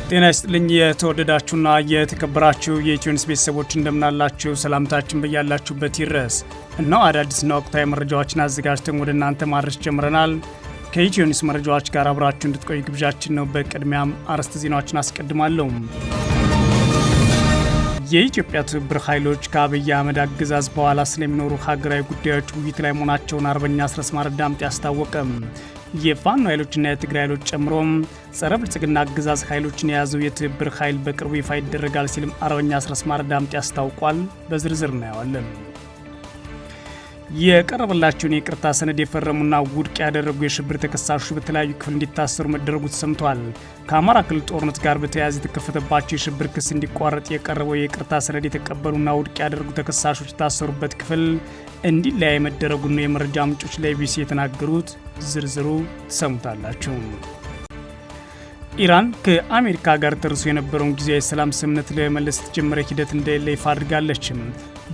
ጤና ይስጥልኝ የተወደዳችሁና የተከበራችሁ የኢትዮኒውስ ቤተሰቦች እንደምናላችሁ ሰላምታችን በያላችሁበት ይድረስ። እነሆ አዳዲስና ወቅታዊ መረጃዎችን አዘጋጅተን ወደ እናንተ ማድረስ ጀምረናል። ከኢትዮኒውስ መረጃዎች ጋር አብራችሁ እንድትቆዩ ግብዣችን ነው። በቅድሚያም አርዕስተ ዜናዎችን አስቀድማለሁ። የኢትዮጵያ ትብብር ኃይሎች ከአብይ አህመድ አገዛዝ በኋላ ስለሚኖሩ ሀገራዊ ጉዳዮች ውይይት ላይ መሆናቸውን አርበኛ አስረስ ማረ ዳምጤ አስታወቀም። የፋኖ ኃይሎችና የትግራይ ኃይሎች ጨምሮም ጸረ ብልጽግና አገዛዝ ኃይሎችን የያዘው የትብብር ኃይል በቅርቡ ይፋ ይደረጋል ሲልም አርበኛ አስረስ ማረ ዳምጤ አስታውቋል። በዝርዝር እናየዋለን። የቀረበላቸውን የይቅርታ ሰነድ የፈረሙና ውድቅ ያደረጉ የሽብር ተከሳሾች በተለያዩ ክፍል እንዲታሰሩ መደረጉ ተሰምቷል። ከአማራ ክልል ጦርነት ጋር በተያያዘ የተከፈተባቸው የሽብር ክስ እንዲቋረጥ የቀረበው የይቅርታ ሰነድ የተቀበሉና ውድቅ ያደረጉ ተከሳሾች የታሰሩበት ክፍል እንዲለያይ መደረጉን ነው የመረጃ ምንጮች ለኢቢሲ የተናገሩት። ዝርዝሩ ትሰሙታላችሁ። ኢራን ከአሜሪካ ጋር ተርሶ የነበረውን ጊዜያዊ ሰላም ስምምነት ለመመለስ የተጀመረ ሂደት እንደሌለ ይፋ አድርጋለች።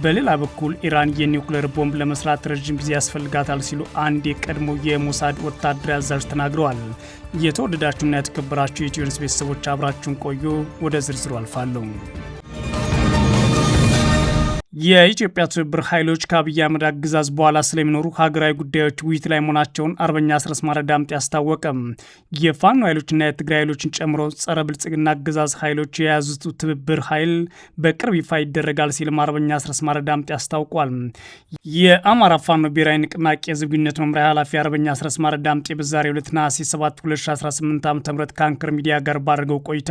በሌላ በኩል ኢራን የኒውክሌር ቦምብ ለመስራት ረጅም ጊዜ ያስፈልጋታል ሲሉ አንድ የቀድሞ የሞሳድ ወታደራዊ አዛዥ ተናግረዋል። የተወደዳችሁና የተከበራችሁ የኢትዮኒውስ ቤተሰቦች አብራችሁን ቆዩ። ወደ ዝርዝሩ አልፋለሁ። የኢትዮጵያ ትብብር ኃይሎች ከአብይ አህመድ አገዛዝ በኋላ ስለሚኖሩ ሀገራዊ ጉዳዮች ውይይት ላይ መሆናቸውን አርበኛ አስረስ ማረ ዳምጤ አስታወቀም። የፋኖ ኃይሎችና የትግራይ ኃይሎችን ጨምሮ ጸረ ብልጽግና አገዛዝ ኃይሎች የያዙት ትብብር ኃይል በቅርብ ይፋ ይደረጋል ሲልም አርበኛ አስረስ ማረ ዳምጤ አስታውቋል። የአማራ ፋኖ ብሔራዊ ንቅናቄ የህዝብ ግንኙነት መምሪያ ኃላፊ አርበኛ አስረስ ማረ ዳምጤ በዛሬው ዕለት ነሐሴ 7 2018 ዓ.ም ከአንከር ሚዲያ ጋር ባደረገው ቆይታ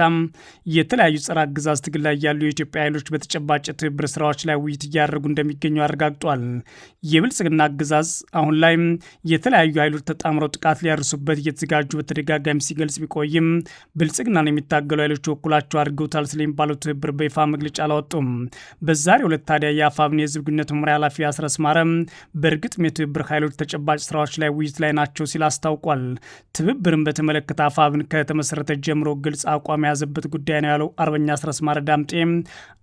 የተለያዩ ጸረ አገዛዝ ትግል ላይ ያሉ የኢትዮጵያ ኃይሎች በተጨባጭ ትብብር ስራዎች ላይ ውይይት እያደረጉ እንደሚገኙ አረጋግጧል። የብልጽግና አገዛዝ አሁን ላይ የተለያዩ ኃይሎች ተጣምረው ጥቃት ሊያርሱበት እየተዘጋጁ በተደጋጋሚ ሲገልጽ ቢቆይም ብልጽግናን የሚታገሉ ኃይሎች በኩላቸው አድርገውታል ስለሚባለው ትብብር በይፋ መግለጫ አላወጡም። በዛሬው ዕለት ታዲያ የአፋብን የህዝብ ግንኙነት መምሪያ ኃላፊ አስረስ ማረ በእርግጥም የትብብር ኃይሎች ተጨባጭ ስራዎች ላይ ውይይት ላይ ናቸው ሲል አስታውቋል። ትብብርን በተመለከተ አፋብን ከተመሰረተ ጀምሮ ግልጽ አቋም የያዘበት ጉዳይ ነው ያለው አርበኛ አስረስ ማረ ዳምጤ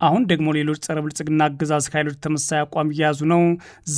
አሁን ደግሞ ሌሎች ጸረ ብልጽግና አገዛዝ ኃይሎች ተመሳሳይ አቋም እየያዙ ነው።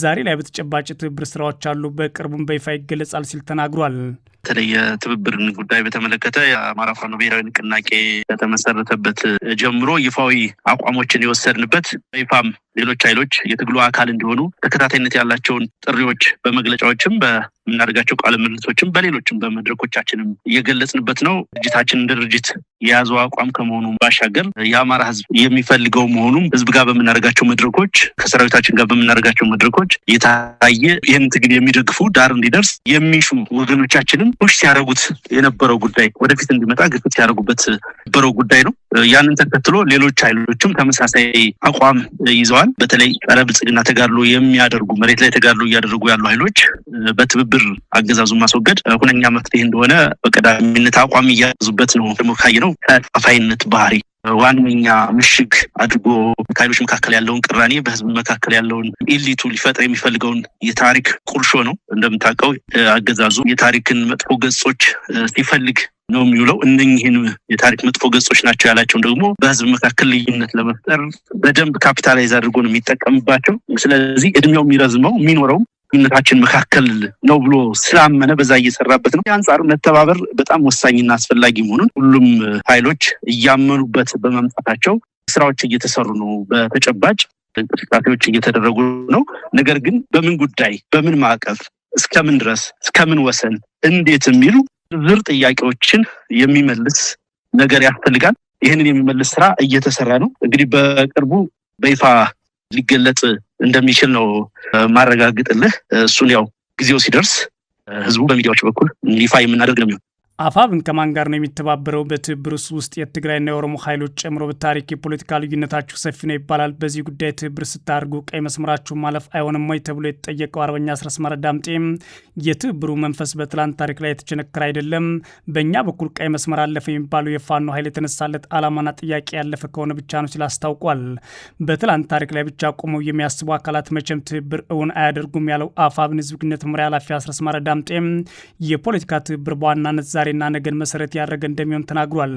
ዛሬ ላይ በተጨባጭ ትብብር ስራዎች አሉ፣ በቅርቡም በይፋ ይገለጻል ሲል ተናግሯል። በተለይ የትብብርን ጉዳይ በተመለከተ የአማራ ፋኖ ብሔራዊ ንቅናቄ ከተመሰረተበት ጀምሮ ይፋዊ አቋሞችን የወሰድንበት በይፋም ሌሎች ኃይሎች የትግሉ አካል እንዲሆኑ ተከታታይነት ያላቸውን ጥሪዎች በመግለጫዎችም በምናደርጋቸው ቃለ ምልልሶችም በሌሎችም በመድረኮቻችንም እየገለጽንበት ነው። ድርጅታችን እንደ ድርጅት የያዘው አቋም ከመሆኑ ባሻገር የአማራ ህዝብ የሚፈልገው መሆኑም ህዝብ ጋር በምናደርጋቸው መድረኮች ከሰራዊታችን ጋር በምናደርጋቸው መድረኮች የታየ ይህን ትግል የሚደግፉ ዳር እንዲደርስ የሚሹ ወገኖቻችንም ፑሽ ሲያደርጉት የነበረው ጉዳይ ወደፊት እንዲመጣ ግፊት ሲያደርጉበት የነበረው ጉዳይ ነው። ያንን ተከትሎ ሌሎች ኃይሎችም ተመሳሳይ አቋም ይዘዋል። በተለይ ጸረ ብልጽግና ተጋድሎ የሚያደርጉ መሬት ላይ ተጋድሎ እያደረጉ ያሉ ኃይሎች በትብብር አገዛዙን ማስወገድ ሁነኛ መፍትሄ እንደሆነ በቀዳሚነት አቋም እያያዙበት ነው። ደግሞ ካየነው ከፋፋይነት ባህሪ ዋነኛ ምሽግ አድርጎ ከኃይሎች መካከል ያለውን ቅራኔ በህዝብ መካከል ያለውን ኢሊቱ ሊፈጥር የሚፈልገውን የታሪክ ቁርሾ ነው። እንደምታውቀው አገዛዙ የታሪክን መጥፎ ገጾች ሲፈልግ ነው የሚውለው። እነኚህን የታሪክ መጥፎ ገጾች ናቸው ያላቸውን ደግሞ በህዝብ መካከል ልዩነት ለመፍጠር በደንብ ካፒታላይዝ አድርጎ ነው የሚጠቀምባቸው። ስለዚህ እድሜው የሚረዝመው የሚኖረው ልዩነታችን መካከል ነው ብሎ ስላመነ በዛ እየሰራበት ነው። የአንጻር መተባበር በጣም ወሳኝና አስፈላጊ መሆኑን ሁሉም ኃይሎች እያመኑበት በመምጣታቸው ስራዎች እየተሰሩ ነው። በተጨባጭ እንቅስቃሴዎች እየተደረጉ ነው። ነገር ግን በምን ጉዳይ፣ በምን ማዕቀፍ፣ እስከምን ድረስ፣ እስከምን ወሰን፣ እንዴት የሚሉ ዝርዝር ጥያቄዎችን የሚመልስ ነገር ያስፈልጋል። ይህንን የሚመልስ ስራ እየተሰራ ነው። እንግዲህ በቅርቡ በይፋ ሊገለጽ እንደሚችል ነው ማረጋግጥልህ። እሱን ያው ጊዜው ሲደርስ ህዝቡ በሚዲያዎች በኩል ይፋ የምናደርግ ነው የሚሆነው። አፋብን ከማን ጋር ነው የሚተባበረው? በትብብር ውስጥ የትግራይና የኦሮሞ ኃይሎች ጨምሮ በታሪክ የፖለቲካ ልዩነታችሁ ሰፊ ነው ይባላል። በዚህ ጉዳይ ትብብር ስታደርጉ ቀይ መስመራችሁ ማለፍ አይሆንም ወይ ተብሎ የተጠየቀው አርበኛ አስረስ ማረ ዳምጤ የትብብሩ መንፈስ በትላንት ታሪክ ላይ የተቸነከረ አይደለም፣ በእኛ በኩል ቀይ መስመር አለፈ የሚባለው የፋኖ ኃይል የተነሳለት ዓላማና ጥያቄ ያለፈ ከሆነ ብቻ ነው ሲል አስታውቋል። በትላንት ታሪክ ላይ ብቻ ቆመው የሚያስቡ አካላት መቼም ትብብር እውን አያደርጉም ያለው አፋብን ህዝብ ግንኙነት መምሪያ ኃላፊ አስረስ ማረ ዳምጤ የፖለቲካ ትብብር በዋናነት ዛሬ ና ነገን መሰረት ያደረገ እንደሚሆን ተናግሯል።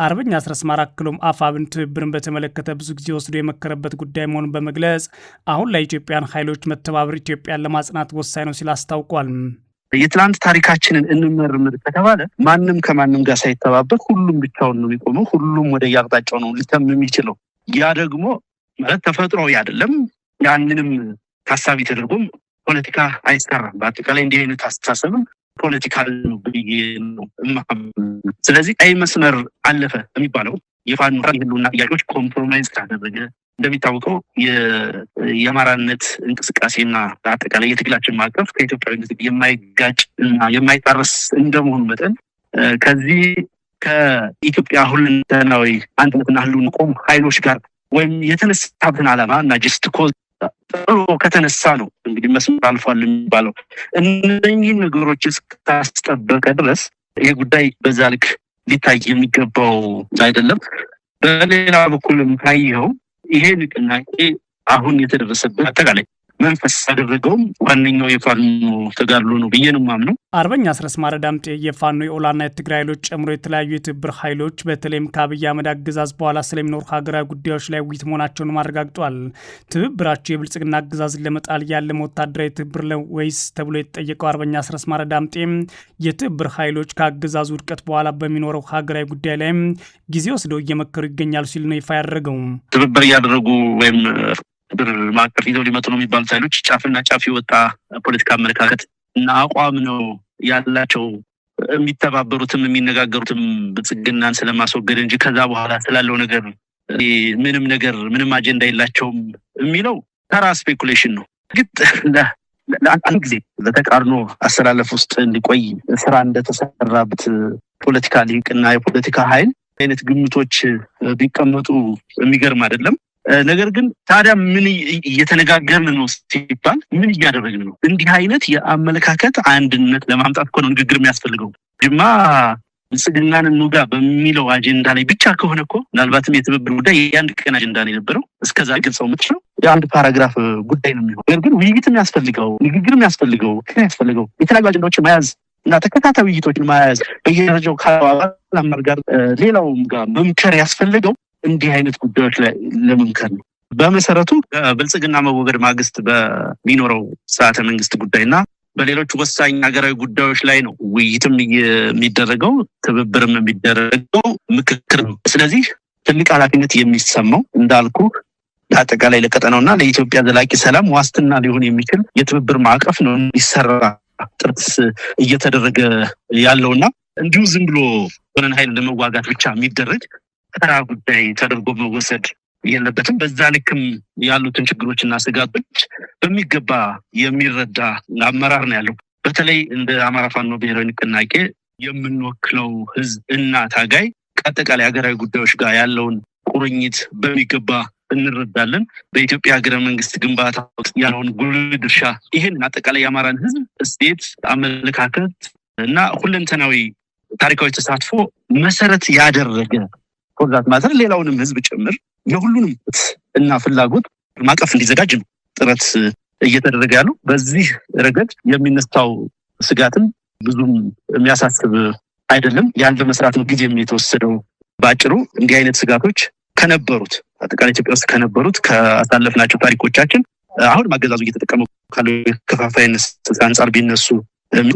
አርበኛ አስረስ ማረ አክሎም አፋብን ትብብርን በተመለከተ ብዙ ጊዜ ወስዶ የመከረበት ጉዳይ መሆኑን በመግለጽ አሁን ላይ ኢትዮጵያን ኃይሎች መተባበር ኢትዮጵያን ለማጽናት ወሳኝ ነው ሲል አስታውቋል። የትላንት ታሪካችንን እንመርምር ከተባለ ማንም ከማንም ጋር ሳይተባበር ሁሉም ብቻውን ነው የሚቆመው። ሁሉም ወደ ያቅጣጫው ነው ሊተም የሚችለው። ያ ደግሞ ማለት ተፈጥሯዊ አይደለም። ያንንም ታሳቢ ተደርጎም ፖለቲካ አይሰራም። በአጠቃላይ እንዲህ አይነት አስተሳሰብም ፖለቲካል ነው ብዬ ነው። ስለዚህ ቀይ መስመር አለፈ የሚባለው የፋኖ የህልውና ጥያቄዎች ኮምፕሮማይዝ ካደረገ እንደሚታወቀው የአማራነት እንቅስቃሴና አጠቃላይ የትግላችን ማዕቀፍ ከኢትዮጵያዊነት የማይጋጭ እና የማይጣረስ እንደመሆኑ መጠን ከዚህ ከኢትዮጵያ ሁለንተናዊ አንድነትና ህልውና ቆሙ ኃይሎች ጋር ወይም የተነሳብን ዓላማ እና ጀስት ኮዝ ጥሩ ከተነሳ ነው እንግዲህ መስመር አልፏል የሚባለው። እነኚህን ነገሮች እስካስጠበቀ ድረስ ይሄ ጉዳይ በዛ ልክ ሊታይ የሚገባው አይደለም። በሌላ በኩልም ታየው ይሄ ንቅናቄ አሁን የተደረሰበት አጠቃላይ መንፈስ ያደረገውም ዋነኛው የፋኖ ተጋድሎ ነው ብዬ ነው የማምነው። አርበኛ አስረስ ማረ ዳምጤ የፋኖ የኦላና የትግራይ ኃይሎች ጨምሮ የተለያዩ የትብብር ኃይሎች በተለይም ከአብይ አህመድ አገዛዝ በኋላ ስለሚኖሩ ሀገራዊ ጉዳዮች ላይ ውይይት መሆናቸውን አረጋግጧል። ትብብራቸው የብልጽግና አገዛዝን ለመጣል ያለመ ወታደራዊ ትብብር ወይስ ተብሎ የተጠየቀው አርበኛ አስረስ ማረ ዳምጤ የትብብር ኃይሎች ከአገዛዙ ውድቀት በኋላ በሚኖረው ሀገራዊ ጉዳይ ላይ ጊዜ ወስደው እየመከሩ ይገኛሉ ሲል ነው ይፋ ያደረገው። ትብብር እያደረጉ ወይም ብር ማቀፍ ይዘው ሊመጡ ነው የሚባሉት ኃይሎች ጫፍና ጫፍ የወጣ ፖለቲካ አመለካከት እና አቋም ነው ያላቸው። የሚተባበሩትም የሚነጋገሩትም ብልጽግናን ስለማስወገድ እንጂ ከዛ በኋላ ስላለው ነገር ምንም አጀንዳ የላቸውም የሚለው ተራ ስፔኩሌሽን ነው። ግጥ ለአንድ ጊዜ ለተቃርኖ አሰላለፍ ውስጥ እንዲቆይ ስራ እንደተሰራበት ፖለቲካ ሊቅና የፖለቲካ ኃይል አይነት ግምቶች ቢቀመጡ የሚገርም አይደለም። ነገር ግን ታዲያ ምን እየተነጋገርን ነው ሲባል ምን እያደረግን ነው? እንዲህ አይነት የአመለካከት አንድነት ለማምጣት እኮ ነው ንግግር የሚያስፈልገው። ጅማ ብልጽግናን እንውጋ በሚለው አጀንዳ ላይ ብቻ ከሆነ እኮ ምናልባትም የትብብር ጉዳይ የአንድ ቀን አጀንዳ ነው የነበረው። እስከዛ ገልጸው የምትችለው የአንድ ፓራግራፍ ጉዳይ ነው የሚሆነው። ነገር ግን ውይይት የሚያስፈልገው ንግግር የሚያስፈልገው የተለያዩ አጀንዳዎችን መያዝ እና ተከታታይ ውይይቶችን መያዝ በየደረጃው ከአባል ጋር ሌላውም ጋር መምከር ያስፈልገው እንዲህ አይነት ጉዳዮች ላይ ለመምከር ነው። በመሰረቱ በብልጽግና መወገድ ማግስት በሚኖረው ስርዓተ መንግስት ጉዳይና በሌሎች ወሳኝ ሀገራዊ ጉዳዮች ላይ ነው ውይይትም የሚደረገው ትብብርም የሚደረገው ምክክር ነው። ስለዚህ ትልቅ ኃላፊነት የሚሰማው እንዳልኩ ለአጠቃላይ ለቀጠናውና ለኢትዮጵያ ዘላቂ ሰላም ዋስትና ሊሆን የሚችል የትብብር ማዕቀፍ ነው እንዲሰራ ጥረት እየተደረገ ያለውና እንዲሁ ዝም ብሎ ሆነን ኃይል ለመዋጋት ብቻ የሚደረግ ተራ ጉዳይ ተደርጎ መወሰድ የለበትም። በዛ ልክም ያሉትን ችግሮችና ስጋቶች በሚገባ የሚረዳ አመራር ነው ያለው። በተለይ እንደ አማራ ፋኖ ብሔራዊ ንቅናቄ የምንወክለው ህዝብ እና ታጋይ ከአጠቃላይ ሀገራዊ ጉዳዮች ጋር ያለውን ቁርኝት በሚገባ እንረዳለን። በኢትዮጵያ ሀገረ መንግስት ግንባታ ውስጥ ያለውን ጉልህ ድርሻ ይህን አጠቃላይ የአማራን ህዝብ እሴት፣ አመለካከት እና ሁለንተናዊ ታሪካዊ ተሳትፎ መሰረት ያደረገ ፕሮግራም ማዘር ሌላውንም ህዝብ ጭምር የሁሉንም እና ፍላጎት ማቀፍ እንዲዘጋጅ ነው ጥረት እየተደረገ ያለው። በዚህ ረገድ የሚነሳው ስጋትም ብዙም የሚያሳስብ አይደለም። ያን በመስራት ነው ጊዜም የተወሰደው። ባጭሩ እንዲህ አይነት ስጋቶች ከነበሩት አጠቃላይ ኢትዮጵያ ውስጥ ከነበሩት ከአሳለፍናቸው ታሪኮቻችን አሁን አገዛዙ እየተጠቀመው ካለው ከፋፋይነት አንጻር ቢነሱ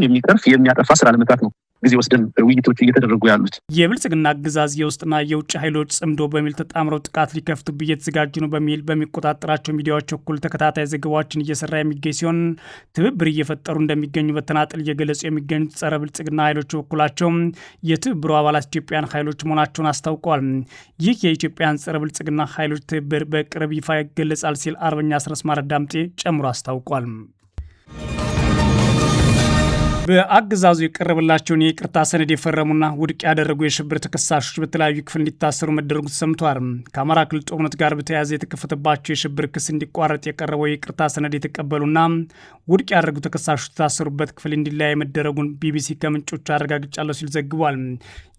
የሚቀርፍ የሚያጠፋ ስራ ለመስራት ነው ጊዜ ወስደን ውይይቶች እየተደረጉ ያሉት። የብልጽግና አገዛዝ የውስጥና የውጭ ኃይሎች ጽምዶ በሚል ተጣምረው ጥቃት ሊከፍቱብኝ እየተዘጋጁ ነው በሚል በሚቆጣጠራቸው ሚዲያዎች እኩል ተከታታይ ዘገባዎችን እየሰራ የሚገኝ ሲሆን ትብብር እየፈጠሩ እንደሚገኙ በተናጠል እየገለጹ የሚገኙት ጸረ ብልጽግና ኃይሎች በኩላቸው የትብብሩ አባላት ኢትዮጵያን ኃይሎች መሆናቸውን አስታውቀዋል። ይህ የኢትዮጵያን ጸረ ብልጽግና ኃይሎች ትብብር በቅርብ ይፋ ይገለጻል ሲል አርበኛ አስረስ ማረ ዳምጤ ጨምሮ አስታውቋል። በአገዛዙ የቀረበላቸውን የይቅርታ ሰነድ የፈረሙና ውድቅ ያደረጉ የሽብር ተከሳሾች በተለያዩ ክፍል እንዲታሰሩ መደረጉ ተሰምቷል። ከአማራ ክልል ጦርነት ጋር በተያያዘ የተከፈተባቸው የሽብር ክስ እንዲቋረጥ የቀረበው የይቅርታ ሰነድ የተቀበሉና ውድቅ ያደረጉ ተከሳሾች የታሰሩበት ክፍል እንዲለያይ መደረጉን ቢቢሲ ከምንጮች አረጋግጫለሁ ሲል ዘግቧል።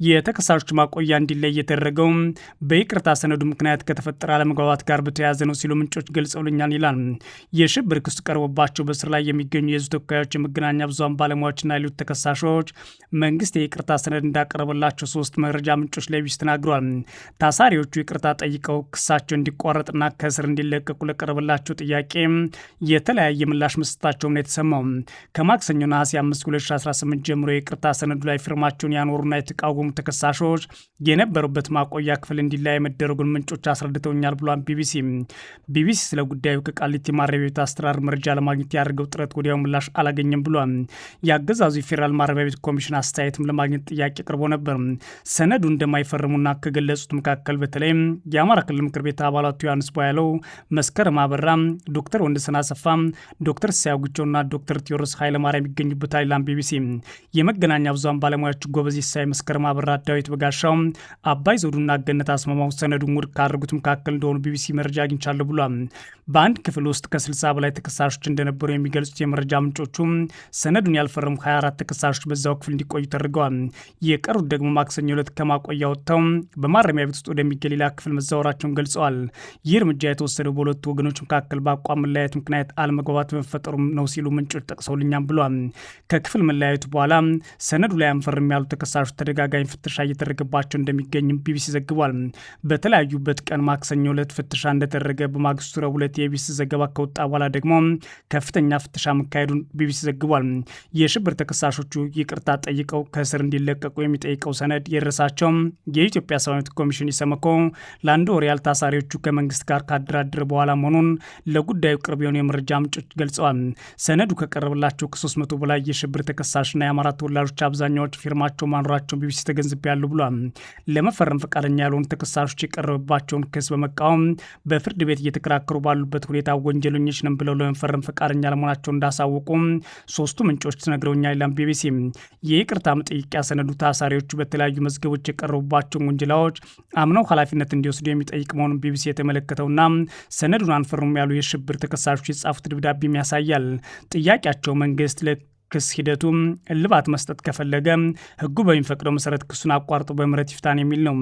የተከሳሾች ማቆያ እንዲለይ የተደረገው በይቅርታ ሰነዱ ምክንያት ከተፈጠረ አለመግባባት ጋር በተያያዘ ነው ሲሉ ምንጮች ገልጸውልኛል ይላል። የሽብር ክሱ ቀርቦባቸው በስር ላይ የሚገኙ የህዝብ ተወካዮች፣ የመገናኛ ብዙሃን ባለሙያዎች እና ሌሎች ተከሳሾች መንግስት የይቅርታ ሰነድ እንዳቀረበላቸው 3 መረጃ ምንጮች ለቢቢሲ ተናግረዋል። ታሳሪዎቹ ይቅርታ ጠይቀው ክሳቸው እንዲቋረጥና ከእስር እንዲለቀቁ ለቀረበላቸው ጥያቄ የተለያየ ምላሽ መስጠታቸው መግለጻቸውም ነው የተሰማው። ከማክሰኞ ነሐሴ 5 2018 ጀምሮ የይቅርታ ሰነዱ ላይ ፊርማቸውን ያኖሩና የተቃወሙ ተከሳሾች የነበሩበት ማቆያ ክፍል እንዲለያይ መደረጉን ምንጮች አስረድተውኛል ብሏል ቢቢሲ ስለ ጉዳዩ ከቃሊቲ ማረሚያ ቤት አስተዳደር መረጃ ለማግኘት ያደርገው ጥረት ወዲያው ምላሽ አላገኘም ብሏል። የአገዛዙ የፌዴራል ማረሚያ ቤት ኮሚሽን አስተያየትም ለማግኘት ጥያቄ ቀርቦ ነበር። ሰነዱ እንደማይፈርሙና ከገለጹት መካከል በተለይም የአማራ ክልል ምክር ቤት አባላቱ ዮሐንስ ቧያለው፣ መስከረም አበራ፣ ዶክተር ወንድሰን አሰፋ፣ ዶክተር ሲያጉቸውና ዶክተር ቴዎድሮስ ኃይለማርያም ይገኙበታል ይላል ቢቢሲ። የመገናኛ ብዙሃን ባለሙያዎች ጎበዝ ሲሳይ፣ መስከረም አበራ፣ ዳዊት በጋሻው፣ አባይ ዘውዱና ገነት አስማማው ሰነዱን ውድቅ ካደረጉት መካከል እንደሆኑ ቢቢሲ መረጃ አግኝቻለሁ ብሏል። በአንድ ክፍል ውስጥ ከ60 በላይ ተከሳሾች እንደነበሩ የሚገልጹት የመረጃ ምንጮቹ ሰነዱን ያልፈረሙ 24 ተከሳሾች በዛው ክፍል እንዲቆዩ ተደርገዋል። የቀሩት ደግሞ ማክሰኞ ዕለት ከማቆያ ወጥተው በማረሚያ ቤት ውስጥ ወደሚገኝ ሌላ ክፍል መዛወራቸውን ገልጸዋል። ይህ እርምጃ የተወሰደው በሁለቱ ወገኖች መካከል በአቋም መለያየት ምክንያት አለመግባባት በመፈጠሩ ነው ሲሉ ምንጮች ጠቅሰውልኛል ብሏል። ከክፍል መለያየቱ በኋላ ሰነዱ ላይ አንፈርም ያሉ ተከሳሾች ተደጋጋሚ ፍተሻ እየተደረገባቸው እንደሚገኝም ቢቢሲ ዘግቧል። በተለያዩበት ቀን ማክሰኞ ዕለት ፍተሻ እንደተደረገ በማግስቱ ረቡዕ ዕለት የቢቢሲ ዘገባ ከወጣ በኋላ ደግሞ ከፍተኛ ፍተሻ መካሄዱን ቢቢሲ ዘግቧል። የሽብር ተከሳሾቹ ይቅርታ ጠይቀው ከእስር እንዲለቀቁ የሚጠይቀው ሰነድ የደረሳቸው የኢትዮጵያ ሰብዓዊ መብት ኮሚሽን ኢሰመኮ ለአንድ ወር ያህል ታሳሪዎቹ ከመንግስት ጋር ካደራደረ በኋላ መሆኑን ለጉዳዩ ቅርብ የሆኑ የመረጃ ምንጮች ገልጸዋል። ሰነዱ ከቀረበላቸው ከ300 በላይ የሽብር ተከሳሽና የአማራ ተወላጆች አብዛኛዎች ፊርማቸው ማኖራቸውን ቢቢሲ ተገንዝቤያለሁ ብሏል። ለመፈረም ፈቃደኛ ያልሆኑ ተከሳሾች የቀረበባቸውን ክስ በመቃወም በፍርድ ቤት እየተከራከሩ ባሉበት ሁኔታ ወንጀለኞች ነን ብለው ለመፈረም ፈቃደኛ ለመሆናቸው እንዳሳወቁ ሶስቱ ምንጮች ነግረውኛል ይላል ቢቢሲ። የይቅርታ መጠየቂያ ሰነዱ ታሳሪዎቹ በተለያዩ መዝገቦች የቀረቡባቸውን ወንጀላዎች አምነው ኃላፊነት እንዲወስዱ የሚጠይቅ መሆኑን ቢቢሲ የተመለከተውና ሰነዱን አንፈርሙም ያሉ የሽብር ተከሳሾች የጻፉት ደብዳቤም ያሳያል። ጥያቄያቸው መንግስት ክስ ሂደቱ እልባት መስጠት ከፈለገ ህጉ በሚፈቅደው መሰረት ክሱን አቋርጦ በምህረት ይፍታን የሚል ነው።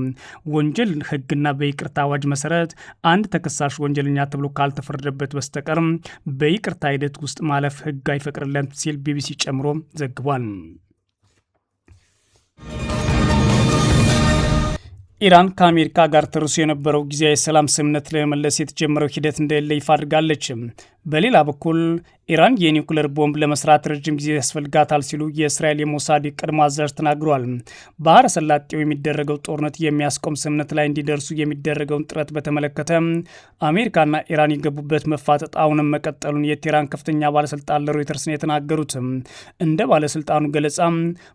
ወንጀል ህግና በይቅርታ አዋጅ መሰረት አንድ ተከሳሽ ወንጀለኛ ተብሎ ካልተፈረደበት በስተቀር በይቅርታ ሂደት ውስጥ ማለፍ ህግ አይፈቅድለት ሲል ቢቢሲ ጨምሮ ዘግቧል። ኢራን ከአሜሪካ ጋር ተርሶ የነበረው ጊዜያዊ የሰላም ስምምነት ለመመለስ የተጀመረው ሂደት እንደሌለ ይፋ አድርጋለች። በሌላ በኩል ኢራን የኒውክሌር ቦምብ ለመስራት ረጅም ጊዜ ያስፈልጋታል ሲሉ የእስራኤል የሞሳድ ቀድሞ አዛዥ ተናግረዋል። ባህረ ሰላጤው የሚደረገው ጦርነት የሚያስቆም ስምምነት ላይ እንዲደርሱ የሚደረገውን ጥረት በተመለከተ አሜሪካና ኢራን የገቡበት መፋጠጥ አሁንም መቀጠሉን የቴህራን ከፍተኛ ባለስልጣን ለሮይተርስ ነው የተናገሩት። እንደ ባለስልጣኑ ገለጻ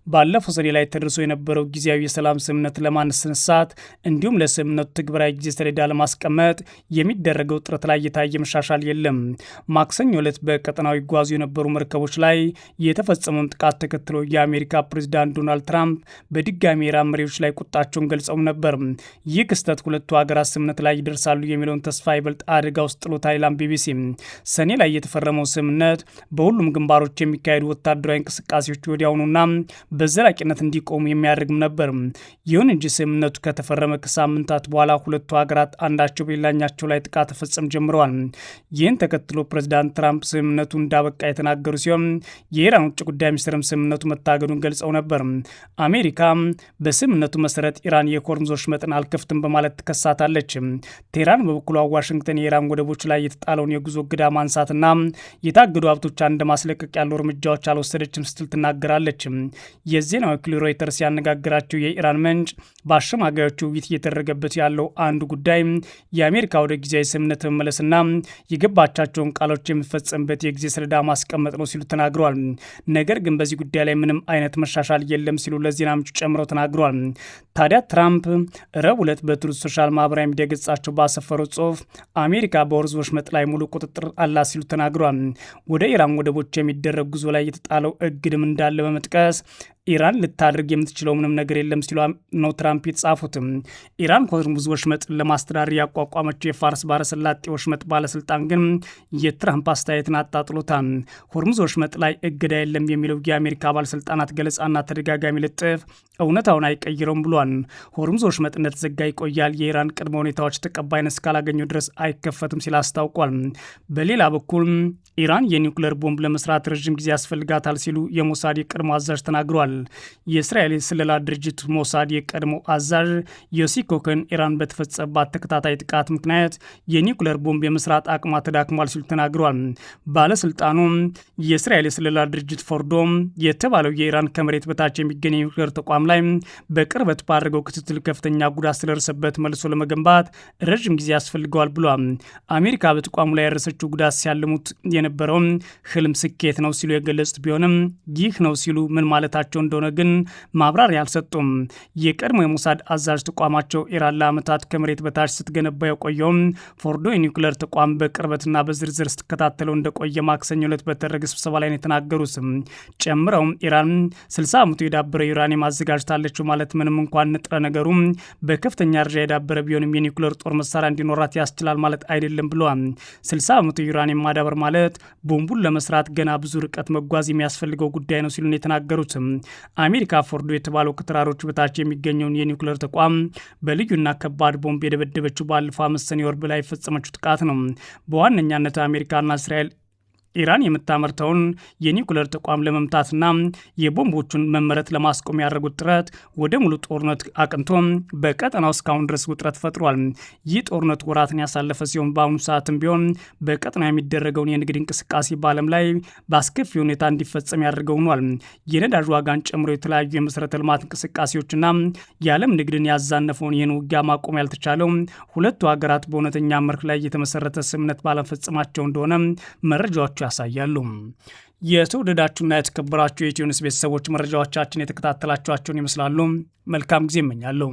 ባለፈው ሰኔ ላይ ተደርሶ የነበረው ጊዜያዊ የሰላም ስምምነት ለማስነሳት እንዲሁም ለስምምነቱ ትግበራዊ ጊዜ ሰሌዳ ለማስቀመጥ የሚደረገው ጥረት ላይ የታየ መሻሻል የለም። ማክሰኞ ዕለት በቀጠናው ይጓዙ የነበሩ መርከቦች ላይ የተፈጸመውን ጥቃት ተከትሎ የአሜሪካ ፕሬዚዳንት ዶናልድ ትራምፕ በድጋሚ የኢራን መሪዎች ላይ ቁጣቸውን ገልጸው ነበር። ይህ ክስተት ሁለቱ ሀገራት ስምምነት ላይ ይደርሳሉ የሚለውን ተስፋ ይበልጥ አደጋ ውስጥ ጥሎታል ይላል ቢቢሲ። ሰኔ ላይ የተፈረመው ስምምነት በሁሉም ግንባሮች የሚካሄዱ ወታደራዊ እንቅስቃሴዎች ወዲያውኑና በዘላቂነት እንዲቆሙ የሚያደርግም ነበር። ይሁን እንጂ ስምምነቱ ከተፈረመ ከሳምንታት በኋላ ሁለቱ ሀገራት አንዳቸው በሌላኛቸው ላይ ጥቃት ተፈጸም ጀምረዋል። ይህን ተከትሎ ፕሬዚዳንት ትራምፕ ስምምነቱ እንዳበቃ የተናገሩ ሲሆን የኢራን ውጭ ጉዳይ ሚኒስትርም ስምምነቱ መታገዱን ገልጸው ነበር። አሜሪካ በስምምነቱ መሰረት ኢራን የሆርሙዝ ወሽመጥን አልከፍትም በማለት ትከሳታለች። ቴህራን በበኩሏ ዋሽንግተን የኢራን ወደቦች ላይ የተጣለውን የጉዞ እገዳ ማንሳትና የታገዱ ሀብቶቿን እንደማስለቀቅ ያሉ እርምጃዎች አልወሰደችም ስትል ትናገራለች። የዜና ወኪል ሮይተርስ ያነጋገራቸው የኢራን ምንጭ በአሸማጋዮቹ ውይይት እየተደረገበት ያለው አንዱ ጉዳይ የአሜሪካ ወደ ጊዜያዊ ስምምነት መመለስና የገባቻቸውን ቃሎች የሚፈጸምበት የጊዜ ሰሌዳ ማስቀመጥ ነው ሲሉ ተናግረዋል። ነገር ግን በዚህ ጉዳይ ላይ ምንም አይነት መሻሻል የለም ሲሉ ለዜና ምንጩ ጨምረው ተናግረዋል። ታዲያ ትራምፕ ረቡዕ ዕለት በትሩዝ ሶሻል ማህበራዊ ሚዲያ ገጻቸው ባሰፈሩት ጽሁፍ አሜሪካ በሆርሙዝ ወሽመጥ ላይ ሙሉ ቁጥጥር አላት ሲሉ ተናግረዋል። ወደ ኢራን ወደቦች የሚደረግ ጉዞ ላይ የተጣለው እግድም እንዳለ በመጥቀስ ኢራን ልታደርግ የምትችለው ምንም ነገር የለም ሲሉ ነው ትራምፕ የተጻፉትም። ኢራን ሆርሙዝ ወሽመጥን ለማስተዳደር ያቋቋመችው የፋርስ ባህረ ሰላጤ ወሽመጥ ባለስልጣን ግን የትራምፕ አስተያየትን አጣጥሎታል። ሆርሙዝ ወሽመጥ ላይ እገዳ የለም የሚለው የአሜሪካ ባለስልጣናት ገለጻና ተደጋጋሚ ልጥፍ እውነታውን አይቀይረውም ብሏል። ሆርሙዝ ወሽመጥ እንደተዘጋ ይቆያል፣ የኢራን ቅድመ ሁኔታዎች ተቀባይነት እስካላገኘው ድረስ አይከፈትም ሲል አስታውቋል። በሌላ በኩል ኢራን የኒውክሌር ቦምብ ለመስራት ረዥም ጊዜ ያስፈልጋታል ሲሉ የሞሳድ ቀድሞ አዛዥ ተናግረዋል። የእስራኤል የስለላ ድርጅት ሞሳድ የቀድሞ አዛዥ ዮሲ ኮክን ኢራን በተፈጸመባት ተከታታይ ጥቃት ምክንያት የኒውክሌር ቦምብ የመስራት አቅሟ ተዳክሟል ሲሉ ተናግረዋል። ባለስልጣኑ የእስራኤል የስለላ ድርጅት ፎርዶ የተባለው የኢራን ከመሬት በታች የሚገኝ የኒውክሌር ተቋም ላይ በቅርበት ባደረገው ክትትል ከፍተኛ ጉዳት ስለደረሰበት መልሶ ለመገንባት ረዥም ጊዜ ያስፈልገዋል ብሏል። አሜሪካ በተቋሙ ላይ ያደረሰችው ጉዳት ሲያልሙት የነበረው ህልም ስኬት ነው ሲሉ የገለጹት ቢሆንም ይህ ነው ሲሉ ምን ማለታቸው እንደሆነ ግን ማብራሪያ አልሰጡም። የቀድሞ የሞሳድ አዛዥ ተቋማቸው ኢራን ለዓመታት ከመሬት በታች ስትገነባ የቆየው ፎርዶ የኒውክሌር ተቋም በቅርበትና በዝርዝር ስትከታተለው እንደቆየ ማክሰኞ ዕለት በተደረገ ስብሰባ ላይ ነው የተናገሩት። ጨምረውም ኢራን 60 ዓመቱ የዳበረ ዩራኒየም አዘጋጅታለች ማለት ምንም እንኳን ንጥረ ነገሩ በከፍተኛ ደረጃ የዳበረ ቢሆንም የኒውክሌር ጦር መሳሪያ እንዲኖራት ያስችላል ማለት አይደለም ብለዋል። 60 ዓመቱ ዩራኒየም ማዳበር ማለት ቦምቡን ለመስራት ገና ብዙ ርቀት መጓዝ የሚያስፈልገው ጉዳይ ነው ሲሉ የተናገሩት። አሜሪካ ፎርዶ የተባለው ከተራሮች በታች የሚገኘውን የኒውክሌር ተቋም በልዩና ከባድ ቦምብ የደበደበችው ባለፈው ዓመት ሰኔ ወር ላይ የፈጸመችው ጥቃት ነው። በዋነኛነት አሜሪካና እስራኤል ኢራን የምታመርተውን የኒውክሌር ተቋም ለመምታትና የቦምቦቹን መመረት ለማስቆም ያደረጉት ጥረት ወደ ሙሉ ጦርነት አቅንቶ በቀጠናው እስካሁን ድረስ ውጥረት ፈጥሯል። ይህ ጦርነት ወራትን ያሳለፈ ሲሆን በአሁኑ ሰዓትም ቢሆን በቀጠናው የሚደረገውን የንግድ እንቅስቃሴ በዓለም ላይ በአስከፊ ሁኔታ እንዲፈጸም ያደርገው ሆኗል። የነዳጅ ዋጋን ጨምሮ የተለያዩ የመሰረተ ልማት እንቅስቃሴዎችና የዓለም ንግድን ያዛነፈውን ይህን ውጊያ ማቆም ያልተቻለው ሁለቱ ሀገራት በእውነተኛ መርህ ላይ የተመሰረተ ስምምነት ባለመፈጸማቸው እንደሆነ መረጃዎቹ ያሳያሉ። የተወደዳችሁና የተከበራችሁ የኢትዮ ኒውስ ቤተሰቦች መረጃዎቻችን የተከታተላችኋቸውን ይመስላሉ። መልካም ጊዜ እመኛለሁ።